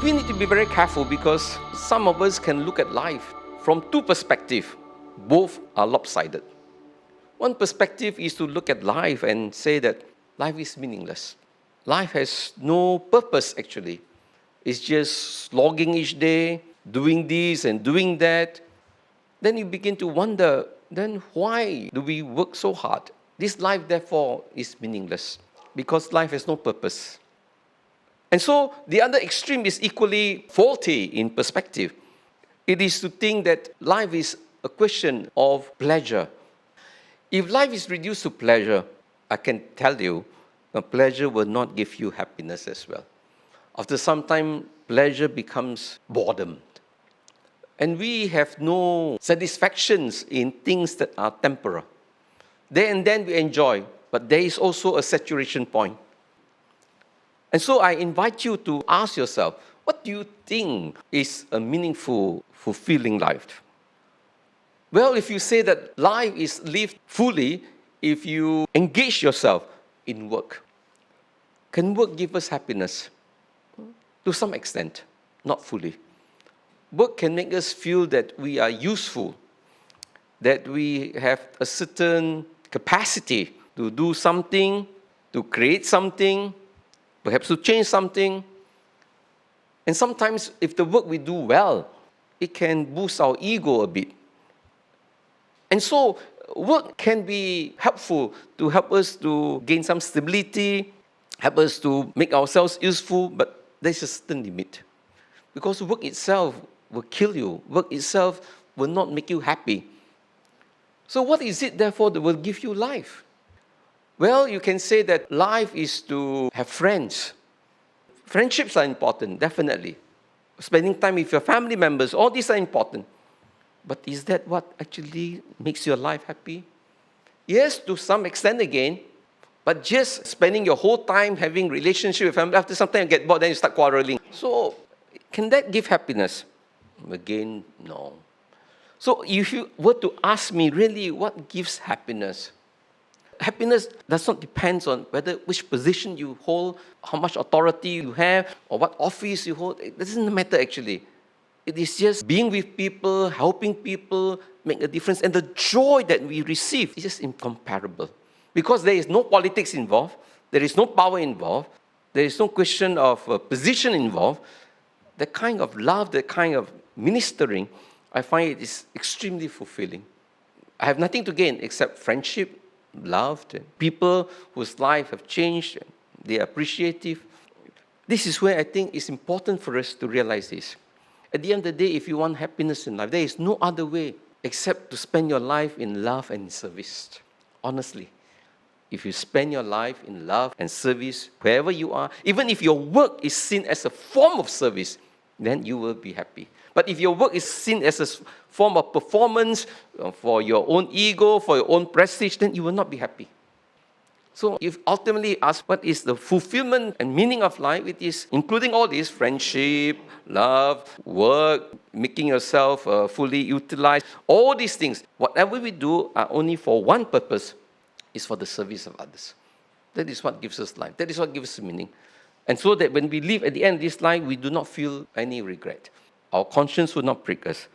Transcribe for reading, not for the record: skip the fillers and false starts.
We need to be very careful because some of us can look at life from two perspectives. Both are lopsided. One perspective is to look at life and say that life is meaningless. Life has no purpose actually. It's just slogging each day, doing this and doing that. Then you begin to wonder, then why do we work so hard? This life therefore is meaningless because life has no purpose. And so the other extreme is equally faulty in perspective. It is to think that life is a question of pleasure. If life is reduced to pleasure, I can tell you, pleasure will not give you happiness as well. After some time, pleasure becomes boredom. And we have no satisfactions in things that are temporal. There and then we enjoy, but there is also a saturation point. And so I invite you to ask yourself, what do you think is a meaningful, fulfilling life? Well, if you say that life is lived fully, if you engage yourself in work, can work give us happiness? To some extent, not fully. Work can make us feel that we are useful, that we have a certain capacity to do something, to create something, perhaps to change something. And sometimes, if the work we do well, it can boost our ego a bit. And so, work can be helpful to help us to gain some stability, help us to make ourselves useful, but there's a certain limit. Because work itself will kill you. Work itself will not make you happy. So what is it, therefore, that will give you life? Well, you can say that life is to have friends. Friendships are important, definitely. Spending time with your family members, all these are important. But is that what actually makes your life happy? Yes, to some extent again, but just spending your whole time having relationship with family, after some time you get bored, then you start quarreling. So, can that give happiness? Again, no. So, if you were to ask me, really, what gives happiness? Happiness does not depend on which position you hold, how much authority you have, or what office you hold. It doesn't matter actually. It is just being with people, helping people, make a difference. And the joy that we receive is just incomparable. Because there is no politics involved, there is no power involved, there is no question of position involved. The kind of love, the kind of ministering, I find it is extremely fulfilling. I have nothing to gain except friendship, love, and people whose life have changed, and they are appreciative. This is where I think it's important for us to realize this. At the end of the day, if you want happiness in life, there is no other way except to spend your life in love and service. Honestly, if you spend your life in love and service, wherever you are, even if your work is seen as a form of service, then you will be happy. But if your work is seen as a form of performance, for your own ego, for your own prestige, then you will not be happy. So if ultimately ask what is the fulfillment and meaning of life, it is including all this: friendship, love, work, making yourself fully utilized. All these things, whatever we do are only for one purpose, is for the service of others. That is what gives us life. That is what gives us meaning. And so that when we live at the end of this life, we do not feel any regret. Our conscience will not prick us.